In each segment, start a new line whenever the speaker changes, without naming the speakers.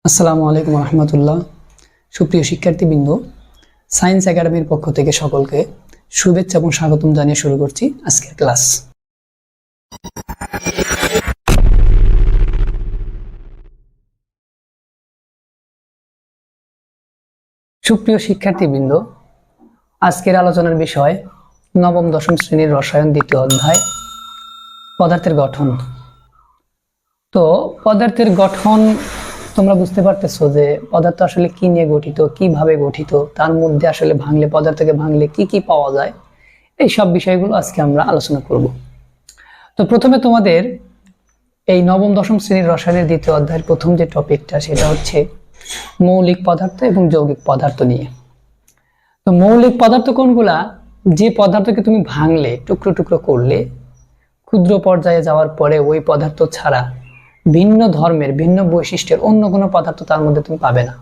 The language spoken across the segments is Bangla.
আসসালামু আলাইকুম রহমতুল্লাহ। সুপ্রিয় শিক্ষার্থীবৃন্দ, সায়েন্স একাডেমির পক্ষ থেকে সকলকে শুভেচ্ছা এবং স্বাগতম জানিয়ে শুরু করছি আজকের ক্লাস। সুপ্রিয় শিক্ষার্থীবৃন্দ, আজকের আলোচনার বিষয় নবম দশম শ্রেণীর রসায়ন দ্বিতীয় অধ্যায় পদার্থের গঠন। তো পদার্থের গঠন তোমরা বুঝতে পারতেছো যে পদার্থ আসলে কি নিয়ে গঠিত, কিভাবে গঠিত, তার মধ্যে আসলে পদার্থকে ভাঙলে কি কি পাওয়া যায়, এই সব বিষয়গুলো আজকে আমরা আলোচনা করব। তো প্রথমে তোমাদের এই নবম দশম শ্রেণীর রসায়নের দ্বিতীয় অধ্যায়ের প্রথম যে টপিকটা সেটা হচ্ছে মৌলিক পদার্থ এবং যৌগিক পদার্থ নিয়ে। তো মৌলিক পদার্থ কোনগুলা? যে পদার্থকে তুমি ভাঙলে, টুকরো টুকরো করলে, ক্ষুদ্র পর্যায়ে যাওয়ার পরে ওই পদার্থ ছাড়া ভিন্ন ধর্মের, ভিন্ন বৈশিষ্ট্যের অন্য কোনো পদার্থ তার মধ্যে তুমি পাবে না,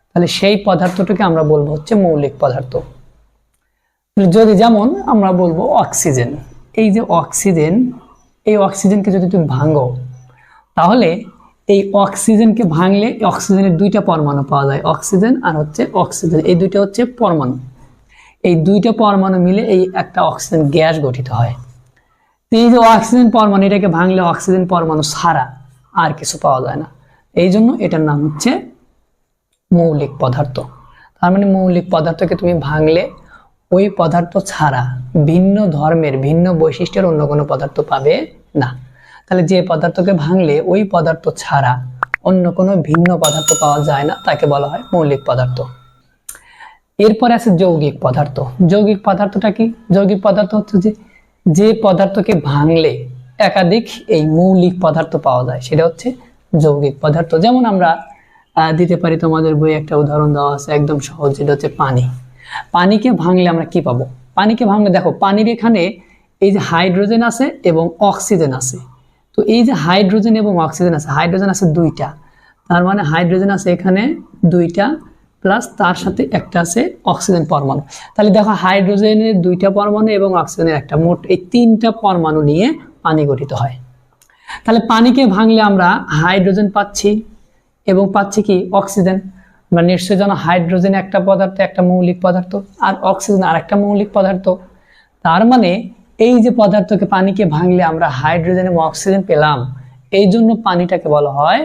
তাহলে সেই পদার্থটাকে আমরা বলবো হচ্ছে মৌলিক পদার্থ। যদি যেমন আমরা বলবো অক্সিজেন, এই যে অক্সিজেন, এই অক্সিজেনকে যদি তুমি ভাঙো তাহলে এই অক্সিজেনকে ভাঙলে অক্সিজেনের দুইটা পরমাণু পাওয়া যায়, অক্সিজেন আর হচ্ছে অক্সিজেন, এই দুইটা হচ্ছে পরমাণু। এই দুইটা পরমাণু মিলে এই একটা অক্সিজেন গ্যাস গঠিত হয়। এই যে অক্সিজেন পরমাণু, এটাকে ভাঙলে অক্সিজেন পরমাণু ছাড়া আর কিছু পাওয়া যায় না, এই জন্য এটার নাম হচ্ছে মৌলিক পদার্থ। তার মানে মৌলিক পদার্থকে তুমি ভাঙলে ওই পদার্থ ছাড়া ভিন্ন ধর্মের, ভিন্ন বৈশিষ্ট্যের অন্য কোনো পদার্থ পাবে না। তাহলে যে পদার্থকে ভাঙলে ওই পদার্থ ছাড়া অন্য কোনো ভিন্ন পদার্থ পাওয়া যায় না, তাকে বলা হয় মৌলিক পদার্থ। এরপরে আছে যৌগিক পদার্থ। যৌগিক পদার্থটা কি? যৌগিক পদার্থ হচ্ছে যে পদার্থকে ভাঙলে একাধিক এই মৌলিক পদার্থ পাওয়া যায়, সেটা হচ্ছে যৌগিক পদার্থ। যেমন আমরা দিতে পারি, তোমাদের বইয়ে একটা উদাহরণ দেওয়া আছে একদম সহজ, যেটা হচ্ছে পানি। পানিকে ভাঙলে আমরা কি পাবো? পানিকে ভাঙলে দেখো, পানির এখানে এই যে হাইড্রোজেন আছে এবং অক্সিজেন আছে। তো এই যে হাইড্রোজেন এবং অক্সিজেন আছে, হাইড্রোজেন আছে দুইটা, তার মানে হাইড্রোজেন আছে এখানে দুইটা, প্লাস তার সাথে একটা আছে অক্সিজেন পরমাণু। তাহলে দেখো, হাইড্রোজেনের দুইটা পরমাণু এবং অক্সিজেনের একটা, মোট এই তিনটা পরমাণু নিয়ে পানি গঠিত হয়। তাহলে পানিকে ভাঙলে আমরা হাইড্রোজেন পাচ্ছি এবং পাচ্ছি কি? অক্সিজেন। আমরা নিশ্চয়ই জানো হাইড্রোজেন একটা পদার্থ, একটা মৌলিক পদার্থ, আর অক্সিজেন আর একটা মৌলিক পদার্থ। তার মানে এই যে পদার্থকে, পানিকে ভাঙলে আমরা হাইড্রোজেন এবং অক্সিজেন পেলাম, এই জন্য পানিটাকে বলা হয়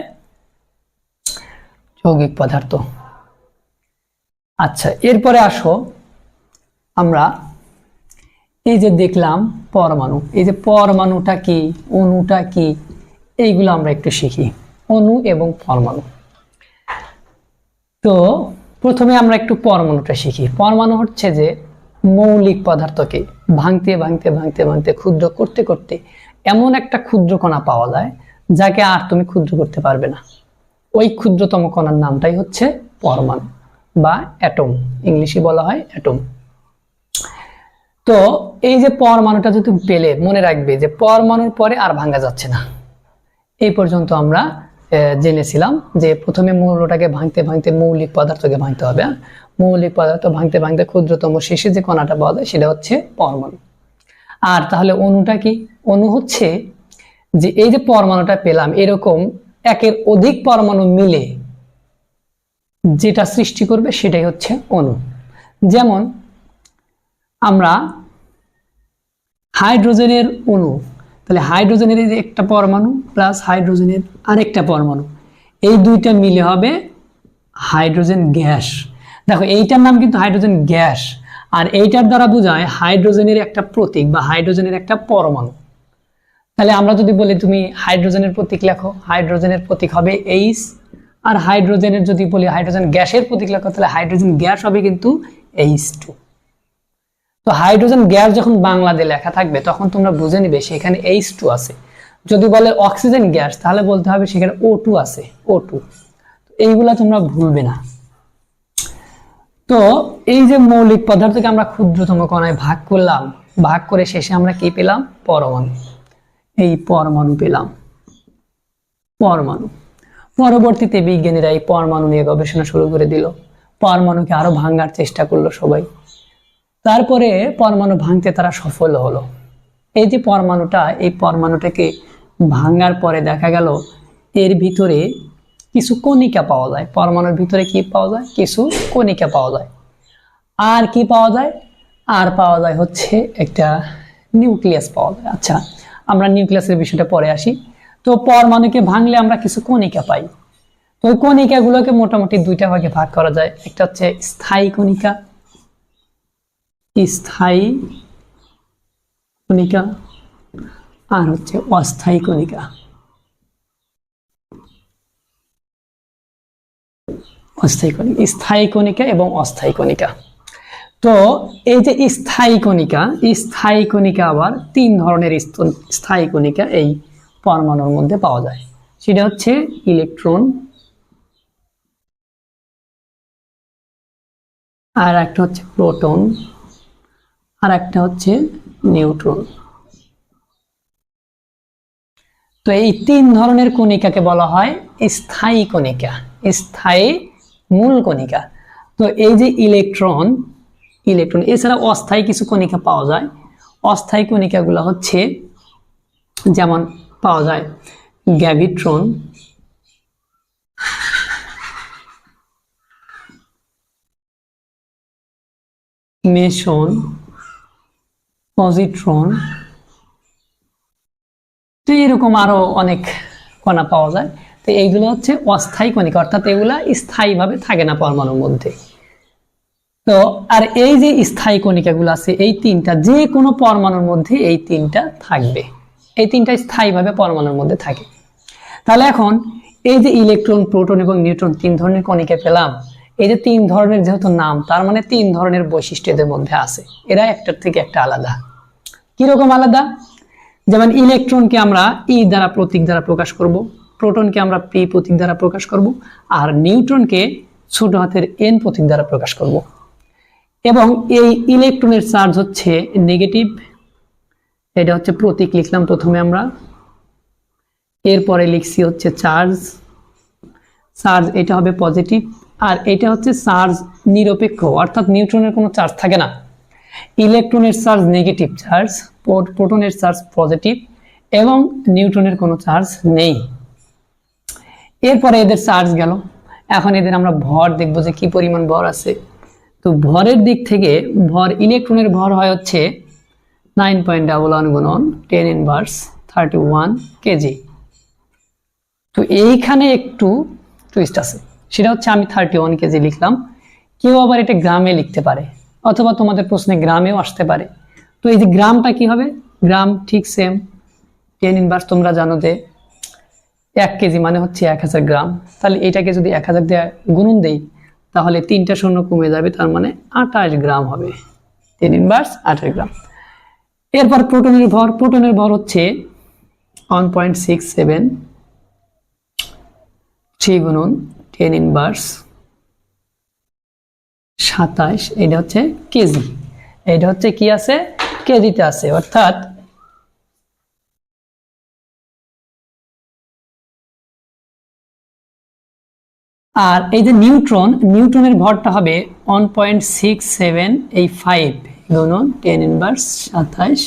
যৌগিক পদার্থ। আচ্ছা, এরপরে আসো আমরা এই যে দেখলাম পরমাণু, এই যে পরমাণুটা কি, অণুটা কি, এইগুলো আমরা একটু শিখি, অণু এবং পরমাণু। তো প্রথমে আমরা একটু পরমাণুটা শিখি। পরমাণু হচ্ছে যে মৌলিক পদার্থকে ভাঙতে ভাঙতে ভাঙতে ভাঙতে ক্ষুদ্র করতে করতে এমন একটা ক্ষুদ্র কণা পাওয়া যায় যাকে আর তুমি ক্ষুদ্র করতে পারবে না। ওই ক্ষুদ্রতম কণার নামটাই হচ্ছে পরমাণু বা অ্যাটম, ইংলিশে বলা হয় অ্যাটম। তো এই যে পরমাণুটা যদি তুমি পেলে, মনে রাখবে যে পরমাণুর পরে আর ভাঙা যাচ্ছে না। এই পর্যন্ত আমরা জেনেছিলাম যে প্রথমে মৌলটাকে ভাঙতে ভাঙতে মৌলিক পদার্থকে ভাঙতে হবে। মৌলিক পদার্থ ভাঙতে ভাঙতে ক্ষুদ্রতম শেষে যে কণাটা পাওয়া যায় সেটা হচ্ছে পরমাণু। আর তাহলে অণুটা কি? অণু হচ্ছে যে এই যে পরমাণুটা পেলাম, এরকম একের অধিক পরমাণু মিলে যেটা সৃষ্টি করবে সেটাই হচ্ছে অণু। যেমন আমরা হাইড্রোজেনের অণু, তাহলে হাইড্রোজেনের এই যে একটা পরমাণু প্লাস হাইড্রোজেনের আরেকটা পরমাণু, এই দুইটা মিলে হবে হাইড্রোজেন গ্যাস। দেখো, এইটার নাম কিন্তু হাইড্রোজেন গ্যাস, আর এইটার দ্বারা বোঝায় হাইড্রোজেনের একটা প্রতীক বা হাইড্রোজেনের একটা পরমাণু। তাহলে আমরা যদি বলি তুমি হাইড্রোজেনের প্রতীক লেখো, হাইড্রোজেনের প্রতীক হবে H, আর হাইড্রোজেনের যদি বলি হাইড্রোজেন গ্যাসের প্রতীক লেখো, তাহলে হাইড্রোজেন গ্যাস হবে কিন্তু H2। তো হাইড্রোজেন গ্যাস যখন বাংলাতে লেখা থাকবে তখন তোমরা বুঝে নিবে সেখানে H2 আছে। যদি বলে অক্সিজেন গ্যাস, তাহলে বলতে হবে সেখানে O2 আছে, O2। এইগুলা তোমরা ভুলবে না। তো এই যে মৌলিক পদার্থকে আমরা ক্ষুদ্রতম কণায় ভাগ করলাম, ভাগ করে শেষে আমরা কি পেলাম? পরমাণু। এই পরমাণু পেলাম, পরমাণু। পরবর্তীতে বিজ্ঞানীরা এই পরমাণু নিয়ে গবেষণা শুরু করে দিল, পরমাণুকে আরো ভাঙার চেষ্টা করলো সবাই। তারপরে পরমাণু ভাঙতে তারা সফল হলো। এই যে পরমাণুটা, এই পরমাণুটাকে ভাঙার পরে দেখা গেল এর ভিতরে কিছু কণিকা পাওয়া যায়, পরমাণুর ভিতরে কি পাওয়া যায়, কিছু কণিকা পাওয়া যায়। আর কি পাওয়া যায়, আর পাওয়া যায় হচ্ছে একটা নিউক্লিয়াস পাওয়া যায়। আচ্ছা, আমরা নিউক্লিয়াসের বিষয়টা পরে আসি। তো পরমাণুকে ভাঙলে আমরা কিছু কণিকা পাই। তো ওই কণিকাগুলোকে মোটামুটি দুইটা ভাগে ভাগ করা যায়। একটা হচ্ছে স্থায়ী কণিকা, স্থায়ী কণিকা, আর হচ্ছে অস্থায়ী কণিকা। অস্থায়ী কণিকা, স্থায়ী কণিকা এবং অস্থায়ী কণিকা। তো এই যে স্থায়ী কণিকা আবার তিন ধরনের স্থায়ী কণিকা এই পরমাণুর মধ্যে পাওয়া যায়। সেটা হচ্ছে ইলেকট্রন, আর একটা হচ্ছে প্রোটন, আর একটা হচ্ছে নিউট্রন। তো এই তিন ধরনের কণিকাকে বলা হয় স্থায়ী কণিকা, স্থায়ী মূল কণিকা। তো এই যে ইলেকট্রন এছাড়া অস্থায়ী কিছু কণিকা পাওয়া যায়। অস্থায়ী কণিকাগুলো হচ্ছে যেমন পাওয়া যায় গ্র্যাভিট্রন, মেসন, পজিট্রন। তো এরকম আরো অনেক কণা পাওয়া যায়। তো এইগুলো হচ্ছে অস্থায়ী কণিকা, অর্থাৎ এগুলা স্থায়ীভাবে থাকে না পরমাণুর মধ্যে। তো আর এই যে স্থায়ী কণিকাগুলো আছে এই তিনটা, যে কোনো পরমাণুর মধ্যে এই তিনটা থাকবে, এই তিনটা স্থায়ীভাবে পরমাণুর মধ্যে থাকে। তাহলে এখন এই যে ইলেকট্রন, প্রোটন এবং নিউট্রন তিন ধরনের কণিকা পেলাম, এই যে তিন ধরনের যেহেতু নাম, তার মানে তিন ধরনের বৈশিষ্ট্য এদের মধ্যে আছে, এরা একটার থেকে একটা আলাদা। কিরকম আলাদা? যেমন ইলেকট্রনকে আমরা ই দ্বারা প্রতীক দ্বারা প্রকাশ করব, প্রোটনকে আমরা পি প্রতীক দ্বারা প্রকাশ করব, আর নিউট্রনকে ছোট হাতের এন প্রতীক দ্বারা প্রকাশ করব। এবং এই ইলেকট্রনের চার্জ হচ্ছে নেগেটিভ, এটা হচ্ছে প্রতীক লিখলাম প্রথমে আমরা, এরপরে লিখছি হচ্ছে চার্জ, এটা হবে পজিটিভ, আর এটা হচ্ছে চার্জ নিরপেক্ষ, অর্থাৎ নিউট্রনের কোনো চার্জ থাকে না। ইলেকট্রনের চার্জ নেগেটিভ চার্জ, প্রোটনের চার্জ পজিটিভ, এবং নিউট্রনের কোনো চার্জ নেই। এরপরে এদের চার্জ গেল, এখন এদের আমরা ভর দেখব যে কি পরিমাণ ভর আছে। তো ভরের দিক থেকে ইলেকট্রনের ভর হয় হচ্ছে 9.11 গুণন 10⁻31 কেজি। তো এইখানে একটু টুইস্ট আছে, সেটা হচ্ছে আমি 31 কেজি লিখলাম, কেউ আবার এটা গ্রামে লিখতে পারে, অথবা তোমাদের প্রশ্নে গ্রামেও আসতে পারে। তো এই যে গ্রামটা কি হবে, গ্রাম ঠিক সেম 10⁻, তোমরা জানো যে 1 কেজি মানে হচ্ছে 1000 গ্রাম। তাহলে এটাকে যদি 1000 দিয়ে গুণন দেই তাহলে 3টা শূন্য কমে যাবে, তার মানে 28 গ্রাম হবে, 10⁻28 গ্রাম। এরপর প্রোটনের ভর হচ্ছে 1.67, 3 গুণন 10⁻27, এটা হচ্ছে কেজি, এটা হচ্ছে কি আছে, কেজিতে আছে। অর্থাৎ আর এই যে নিউট্রনের ভরটা হবে 1.675 গুণন 10⁻27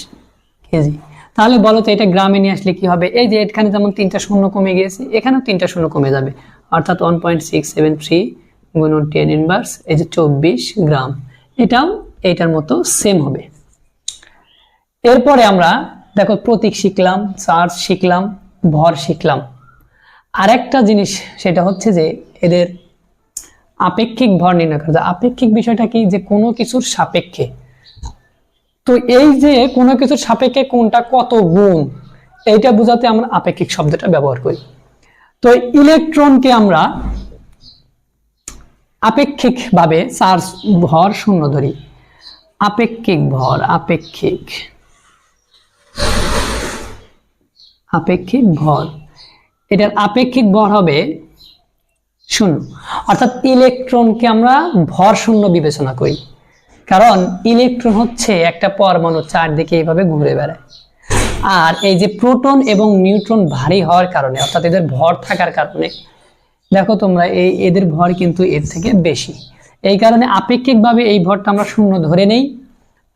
কেজি। তাহলে বলো তো এটা গ্রামে নিয়ে আসলে কি হবে? এই যে এখানে যেমন 3টা শূন্য কমে গিয়েছে, এখানেও 3টা শূন্য কমে যাবে, অর্থাৎ 1.673 গুণন 10⁻, এই যে 24 গ্রাম। এটাও এইটার মতো সেম হবে। এরপরে আমরা দেখো প্রতীক শিখলাম, চার্জ শিখলাম, ভর শিখলাম। আরেকটা জিনিস সেটা হচ্ছে যে এদের আপেক্ষিক ভর নির্ণয় করা যায়। আপেক্ষিক বিষয়টা কি, যে কোনো কিছুর সাপেক্ষে। তো এই যে কোনো কিছুর সাপেক্ষে কোনটা কত গুণ, এইটা বোঝাতে আমরা আপেক্ষিক শব্দটা ব্যবহার করি। তো ইলেকট্রনকে আমরা আপেক্ষিক ভাবে চার্জ ভর শূন্য ধরি, আপেক্ষিক ভর, আপেক্ষিক ভর, এটার আপেক্ষিক ভর হবে শূন্য। অর্থাৎ ইলেকট্রনকে আমরা ভর শূন্য বিবেচনা করি, কারণ ইলেকট্রন হচ্ছে একটা পরমাণু চারদিকে এইভাবে ঘুরে বেড়ায়। আর এই যে প্রোটন এবং নিউট্রন ভারী হওয়ার কারণে, অর্থাৎ এদের ভর থাকার কারণে, দেখো তোমরা এদের ভর কিন্তু এর থেকে বেশি। এই কারণে আপেক্ষিকভাবে এই ভরটা আমরা শূন্য ধরে নেই,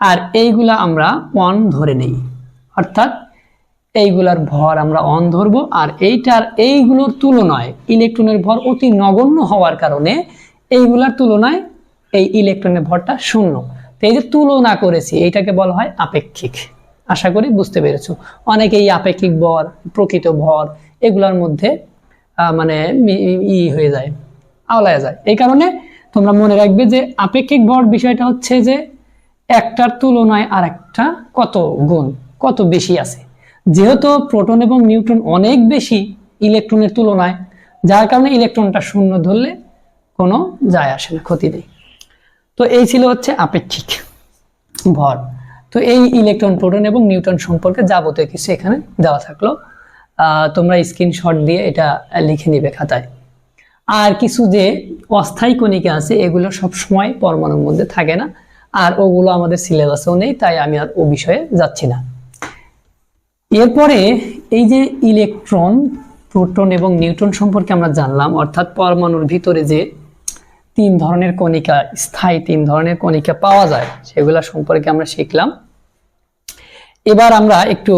আর এইগুলা আমরা 1 ধরে নেই। অর্থাৎ এইগুলার ভর আমরা অন ধরবো, আর এইগুলোর তুলনায় ইলেকট্রনের ভর অতি নগণ্য হওয়ার কারণে এইগুলার তুলনায় এই ইলেকট্রনের ভরটা শূন্য। তো এই যে তুলনা করেছি এইটাকে বলা হয় আপেক্ষিক। আশা করি বুঝতে পেরেছো। অনেকে এই আপেক্ষিক ভর, প্রকৃত ভর এগুলার মধ্যে মানে হয়ে যায়, আওলায় যায়। এই কারণে তোমরা মনে রাখবে যে আপেক্ষিক ভর বিষয়টা হচ্ছে যে একটার তুলনায় আর একটা কত গুণ, কত বেশি আছে। যেহেতু প্রোটন এবং নিউট্রন অনেক বেশি ইলেকট্রনের তুলনায়, যার কারণে ইলেকট্রনটা শূন্য ধরলে কোনো যায় আসে না, ক্ষতি নেই। তো এই ছিল হচ্ছে আপেক্ষিক ভর। তো এই ইলেকট্রন, প্রোটন এবং নিউট্রন সম্পর্কে যাবতীয় কিছু এখানে দেওয়া থাকলো। তোমরা স্ক্রিনশট দিয়ে এটা লিখে নিবে খাতায়। আর কিছু যে অস্থায়ী কণিকা আছে এগুলো সব সময় পরমাণুর মধ্যে থাকে না, আর ওগুলো আমাদের সিলেবাসেও নেই, তাই আমি আর ও বিষয়ে যাচ্ছি না। এরপরে এই যে ইলেকট্রন, প্রোটন এবং নিউট্রন সম্পর্কে আমরা জানলাম, অর্থাৎ পরমাণুর ভিতরে যে তিন ধরনের কণিকা, স্থায়ী তিন ধরনের কণিকা পাওয়া যায়, সেগুলা সম্পর্কে আমরা শিখলাম। এবার আমরা একটু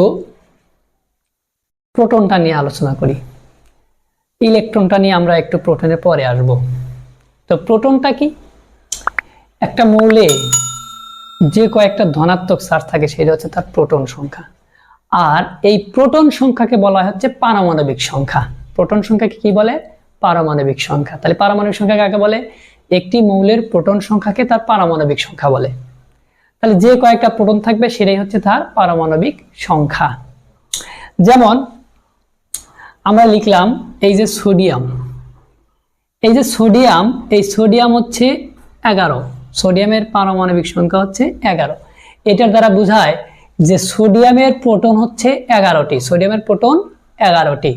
প্রোটনটা নিয়ে আলোচনা করি। ইলেকট্রনটা নিয়ে আমরা একটু প্রোটনের পরে আসব। তো প্রোটনটা কি? একটা মৌলে যে কয়েকটা ধনাত্মক চার্জ থাকে সেটা হচ্ছে তার প্রোটন সংখ্যা। আর এই প্রোটন সংখ্যাকে বলা হচ্ছে পারমাণবিক সংখ্যা। প্রোটন সংখ্যাকে কি বলে? পারমাণবিক সংখ্যা। তাহলে পারমাণবিক সংখ্যা কাকে বলে? একটি মৌলের প্রোটন সংখ্যাকে তার পারমাণবিক সংখ্যা বলে। তাহলে যে কয়েকটা প্রোটন থাকবে সেটাই হচ্ছে তার পারমাণবিক সংখ্যা। যেমন আমরা লিখলাম এই যে সোডিয়াম, এই যে সোডিয়াম, এই সোডিয়াম হচ্ছে 11। সোডিয়ামের পারমাণবিক সংখ্যা হচ্ছে 11। এটার দ্বারা বোঝায় যে সোডিয়ামের প্রোটন হচ্ছে 11টি। সোডিয়ামের প্রোটন 11টি।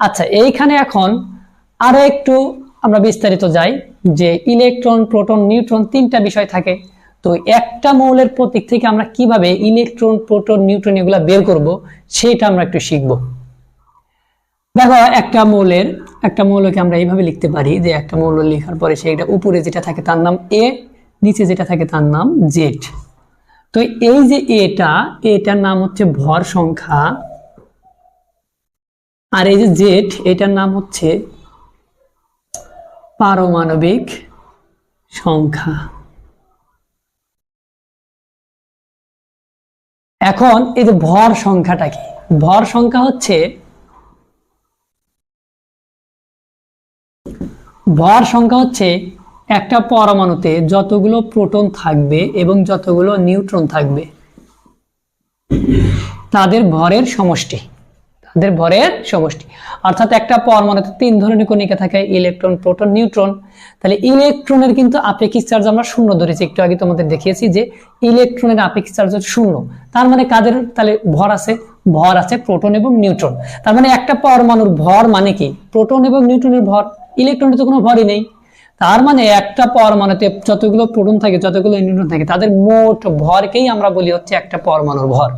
আচ্ছা, এইখানে এখন আরো একটু আমরা বিস্তারিত যাই যে ইলেকট্রন, প্রোটন, নিউট্রন তিনটা বিষয় থাকে। তো একটা মৌলের প্রতীক থেকে আমরা কিভাবে ইলেকট্রন, প্রোটন, নিউট্রন এগুলা বের করব সেটা আমরা একটু শিখব। দেখো, একটা মৌলকে আমরা এইভাবে লিখতে পারি যে একটা মৌল লেখার পরে সেটা উপরে যেটা থাকে তার নাম এ, নিচে যেটা থাকে তার নাম জেড। তো এই যে এটার নাম হচ্ছে ভর সংখ্যা, আর এই যে জেড এটার নাম হচ্ছে পারমাণবিক সংখ্যা। এখন এই যে ভর সংখ্যাটা কি? ভর সংখ্যা হচ্ছে, ভর সংখ্যা হচ্ছে একটা পরমাণুতে যতগুলো প্রোটন থাকবে এবং যতগুলো নিউট্রন থাকবে তাদের ভরের সমষ্টি। তাদের ভরের সমষ্টি অর্থাৎ একটা পরমাণুতে তিন ধরনের কণিকা থাকে, ইলেকট্রন, প্রোটন, নিউট্রন। তাহলে ইলেকট্রনের কিন্তু আপেক্ষিক চার্জ আমরা শূন্য ধরেছি, একটু আগে তোমাদের দেখিয়েছি যে ইলেকট্রনের আপেক্ষিক চার্জ হচ্ছে শূন্য। তার মানে কাদের তাহলে ভর আছে? ভর আছে প্রোটন এবং নিউট্রন। তার মানে একটা পরমাণুর ভর মানে কি? প্রোটন এবং নিউট্রনের ভর। ইলেকট্রনের তো কোনো ভরই নেই। তার মানে একটা পরমাণুতে যতগুলো প্রোটন থাকে, যতগুলো নিউট্রন থাকে, তাদের মোট ভরকেই আমরা বলি হচ্ছে একটা পরমাণুর ভর,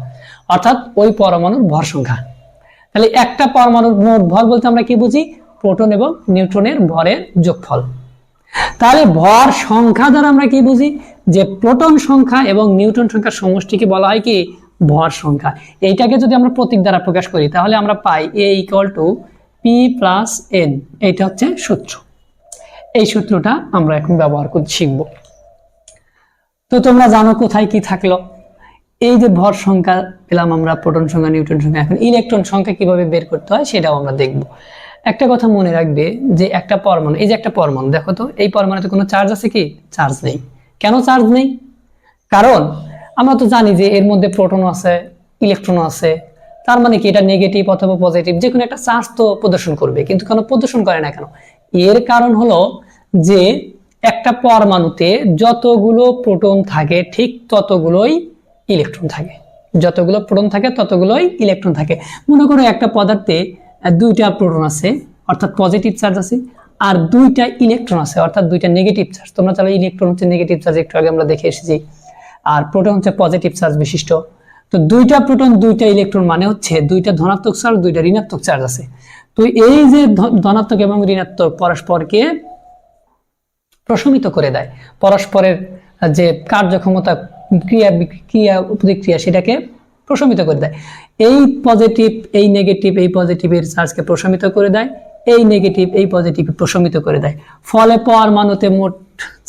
অর্থাৎ ওই পরমাণুর ভর সংখ্যা। তাহলে একটা পরমাণুর মোট ভর বলতে আমরা কি বুঝি? প্রোটন এবং নিউট্রনের ভরের যোগফল। তাহলে ভর সংখ্যা দ্বারা আমরা কি বুঝি? যে প্রোটন সংখ্যা এবং নিউট্রন সংখ্যার সমষ্টিকে বলা হয় কি? ভর সংখ্যা। এইটাকে যদি আমরা প্রতীক দ্বারা প্রকাশ করি তাহলে আমরা পাই A = P + N। এইটা হচ্ছে সূত্র। এই সূত্রটা আমরা এখন ব্যবহার করতে শিখব। তো তোমরা জানো কোথায় কি থাকলো? এই যে ভর সংখ্যা পেলাম আমরা, প্রোটন সংখ্যা, নিউট্রন সংখ্যা। এখন ইলেকট্রন সংখ্যা কিভাবে বের করতে হয় সেটাও আমরা দেখব। একটা কথা মনে রাখবে যে একটা পরমাণু, এই যে একটা পরমাণু, দেখো তো এই পরমাণুতে কোনো চার্জ আছে কি? চার্জ নেই। কেন চার্জ নেই? কারণ আমরা তো জানি যে এর মধ্যে প্রোটন আছে, ইলেকট্রন আছে। তার মানে কি এটা নেগেটিভ অথবা পজিটিভ যে কোনো একটা চার্জ তো প্রদর্শন করবে, কিন্তু কেন প্রদর্শন করে না কেন? এর কারণ হলো যে একটা পরমাণুতে যতগুলো প্রোটন থাকে ঠিক ততগুলোই ইলেকট্রন থাকে। যতগুলো প্রোটন থাকে ততগুলোই ইলেকট্রন থাকে। মনে করো একটা পদার্থে দুইটা প্রোটন আছে অর্থাৎ পজিটিভ চার্জ আছে, আর দুইটা ইলেকট্রন আছে অর্থাৎ দুইটা নেগেটিভ চার্জ। তোমরা চাইলে ইলেকট্রন হচ্ছে নেগেটিভ চার্জ, একটু আগে আমরা দেখে এসেছি, আর প্রোটন হচ্ছে পজিটিভ চার্জ বিশিষ্ট। তো দুইটা প্রোটন দুইটা ইলেকট্রন মানে হচ্ছে দুইটা ধনাত্মক চার্জ, দুইটা ঋণাত্মক চার্জ আছে। তো এই যে ধনাত্মক এবং ঋণাত্মক পরস্পরকে প্রশমিত করে দেয়, পরস্পরের যে কার্যক্ষমতা, ক্রিয়া প্রতিক্রিয়া সেটাকে প্রশমিত করে দেয়। এই পজিটিভ এই নেগেটিভ এই পজিটিভের চার্জকে প্রশমিত করে দেয়, এই নেগেটিভ এই পজিটিভ প্রশমিত করে দেয়। ফলে পরমাণুতে মোট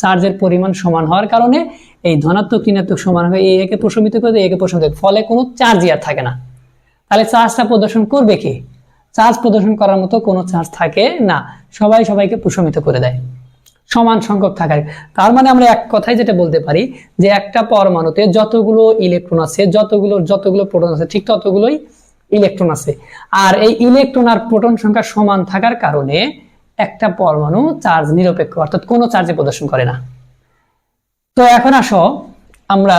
চার্জের পরিমাণ সমান হওয়ার কারণে এই ধনাত্মক ঋণাত্মক সমান হয়ে এই একে প্রশমিত করে দেয়, একে প্রশমিত করে, ফলে কোনো চার্জই আর থাকে না। তাহলে চার্জটা প্রদর্শন করবে কে? চার্জ প্রদর্শন করার মতো কোনো চার্জ থাকে না, সবাই সবাইকে প্রশমিত করে দেয় সমান সংখ্যক থাকার। তার মানে আমরা এক কথায় যেটা বলতে পারি যে একটা পরমাণুতে যতগুলো ইলেকট্রন আছে, যতগুলো প্রোটন আছে, ঠিক ততগুলোই ইলেকট্রন আছে। আর এই ইলেকট্রন আর প্রোটন সংখ্যা সমান থাকার কারণে একটা পরমাণু চার্জ নিরপেক্ষ, অর্থাৎ কোনো চার্জে প্রদর্শন করে না। তো এখন আসো আমরা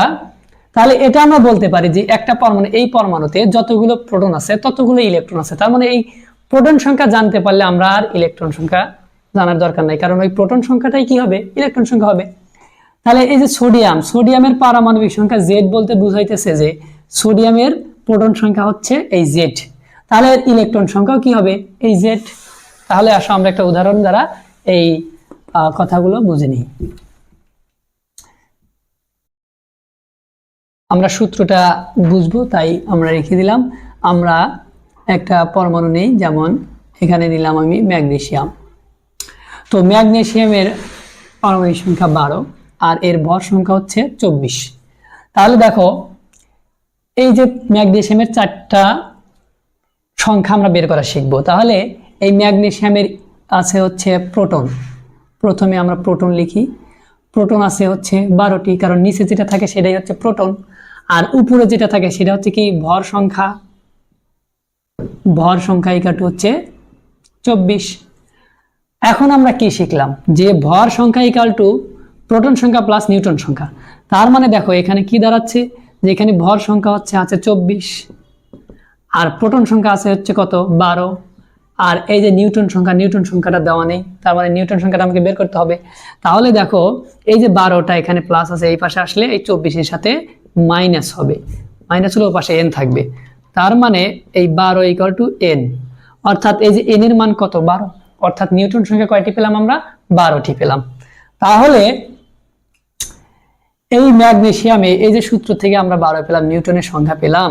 তাহলে এটা আমরা বলতে পারি যে একটা পরমাণু, এই পরমাণুতে যতগুলো প্রোটন আছে ততগুলো ইলেকট্রন আছে। তার মানে এই প্রোটন সংখ্যা জানতে পারলে আমরা আর ইলেকট্রন সংখ্যা জানার দরকার নাই, কারণ ওই প্রোটন সংখ্যাটাই কি হবে? ইলেকট্রন সংখ্যা হবে। তাহলে এই যে সোডিয়ামের পারমাণবিক সংখ্যা জেড বলতে বুঝাইতেছে যে সোডিয়ামের প্রোটন সংখ্যা হচ্ছে এই জেড, তাহলে ইলেকট্রন সংখ্যাও কি হবে? এই জেড। তাহলে আসো আমরা একটা উদাহরণ দ্বারা এই কথাগুলো বুঝে নিই। আমরা সূত্রটা বুঝবো তাই আমরা রেখে দিলাম। আমরা একটা পরমাণু নেই, যেমন এখানে নিলাম আমি ম্যাগনেসিয়াম। তো ম্যাগনেসিয়ামের পারমাণবিক সংখ্যা 12 আর এর ভর সংখ্যা হচ্ছে 24। তাহলে দেখো এই যে ম্যাগনেসিয়ামের 4টা সংখ্যা আমরা বের করা শিখবো। তাহলে এই ম্যাগনেসিয়ামের আছে হচ্ছে প্রোটন, প্রথমে আমরা প্রোটন লিখি। প্রোটন আছে হচ্ছে 12টি, কারণ নিচে যেটা থাকে সেটাই হচ্ছে প্রোটন, আর উপরে যেটা থাকে সেটা হচ্ছে কি? ভর সংখ্যা। ভর সংখ্যা ইকাটু হচ্ছে 24। এখন আমরা কি শিখলাম? যে ভর সংখ্যা ইকাল টু প্রোটন সংখ্যা প্লাস নিউটন সংখ্যা। তার মানে দেখো এখানে কি দাঁড়াচ্ছে, যে এখানে ভর সংখ্যা আছে 24 আর প্রোটন সংখ্যা আছে হচ্ছে কত? 12। আর এই যে নিউটন সংখ্যাটা দেওয়া নেই, তার মানে নিউটন সংখ্যাটা আমাকে বের করতে হবে। তাহলে দেখো এই যে 12টা এখানে প্লাস আছে, এই পাশে আসলে এই 24-এর সাথে মাইনাস হবে, মাইনাস হলে ও পাশে n থাকবে। তার মানে এই 12 ইকুয়াল টু n, অর্থাৎ এই যে n এর মান কত? 12, অর্থাৎ নিউটন সংখ্যা কয়টি পেলাম আমরা? 12টি পেলাম। তাহলে এই ম্যাগনেসিয়ামে এই যে সূত্র থেকে আমরা 12 পেলাম, নিউটনের সংখ্যা পেলাম,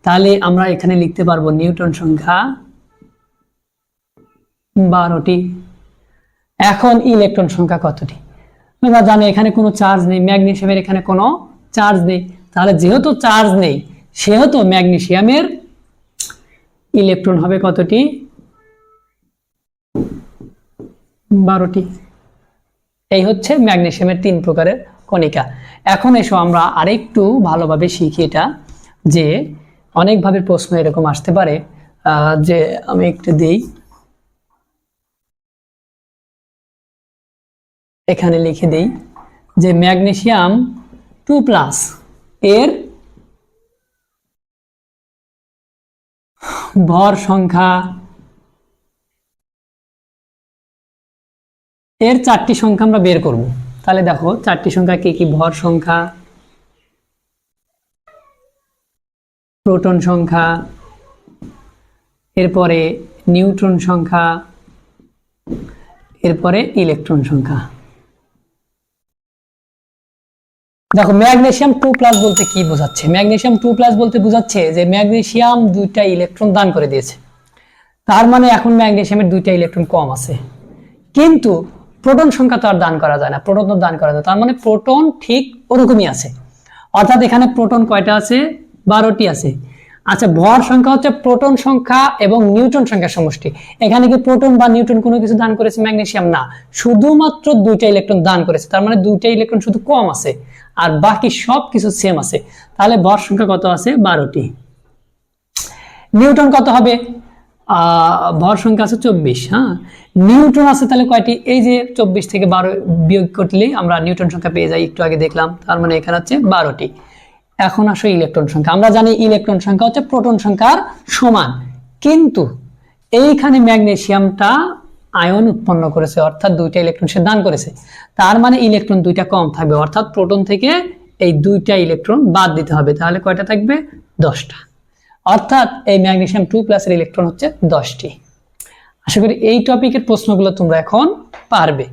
তাহলে আমরা এখানে লিখতে পারবো নিউটন সংখ্যা 12টি। এখন ইলেকট্রন সংখ্যা কতটি? তোমরা জানো এখানে কোনো চার্জ নেই, ম্যাগনেসিয়ামের এখানে কোনো চার্জ নেই। তাহলে যেহেতু চার্জ নেই সেহেতু ম্যাগনেসিয়ামের ইলেকট্রন হবে কতটি? 12টি। এই হচ্ছে ম্যাগনেসিয়ামের 3 প্রকারের কণিকা। এখন এসো আমরা আরেকটু ভালোভাবে শিখি এটা, যে অনেকভাবে প্রশ্ন এরকম আসতে পারে। যে আমি একটু দিই, এখানে লিখে দেই যে ম্যাগনেসিয়াম 2+ এর ভর সংখ্যা, এর 4টি সংখ্যা আমরা বের করব। তাহলে দেখো 4টি সংখ্যা কি কি? ভর সংখ্যা, প্রোটন সংখ্যা, এরপরে নিউট্রন সংখ্যা, এরপরে ইলেকট্রন সংখ্যা। দেখো ম্যাগনেসিয়াম 2+ বলতে কি বোঝাচ্ছে? ম্যাগনেসিয়াম 2+ বলতে বোঝাচ্ছে যে ম্যাগনেসিয়াম 2টা ইলেকট্রন দান করে দিয়েছে। তার মানে এখন ম্যাগনেসিয়ামের 2টা ইলেকট্রন কম আছে, কিন্তু প্রোটন সংখ্যা তো আর দান করা যায় না, প্রোটন তো দান করা যায়। তার মানে প্রোটন ঠিক ওরকমই আছে, অর্থাৎ এখানে প্রোটন কয়টা আছে? 12টি আছে। আচ্ছা, ভর সংখ্যা হচ্ছে প্রোটন সংখ্যা এবং নিউট্রন সংখ্যার সমষ্টি। এখানে কি প্রোটন বা নিউট্রন কোনো কিছু দান করেছে ম্যাগনেসিয়াম? না, শুধুমাত্র 2টা ইলেকট্রন দান করেছে। তার মানে 2টা ইলেকট্রন শুধু কম আছে আর বাকি সব কিছু সেম আছে। তাহলে ভর সংখ্যা কত আছে? 12টি। নিউটন কত হবে? ভর সংখ্যা আছে 24। হ্যাঁ, নিউটন আছে তাহলে কয়টি? এই যে 24 থেকে 12 বিয়োগ করলেই আমরা নিউটন সংখ্যা পেয়ে যাই, একটু আগে দেখলাম। তার মানে এখানে হচ্ছে 12টি। এখন আসো ইলেকট্রন সংখ্যা। আমরা জানি ইলেকট্রন সংখ্যা হচ্ছে প্রোটন সংখ্যার সমান, কিন্তু এইখানে ম্যাগনেসিয়ামটা আয়ন উৎপন্ন করেছে, অর্থাৎ 2টা ইলেকট্রন সে দান করেছে। তার মানে ইলেকট্রন 2টা কম থাকবে, অর্থাৎ প্রোটন থেকে এই 2টা ইলেকট্রন বাদ দিতে হবে। তাহলে কয়টা থাকবে? 10টা। অর্থাৎ এই ম্যাগনেসিয়াম 2+ এর ইলেকট্রন হচ্ছে 10টি। আশা করি এই টপিকের প্রশ্নগুলো তোমরা এখন পারবে।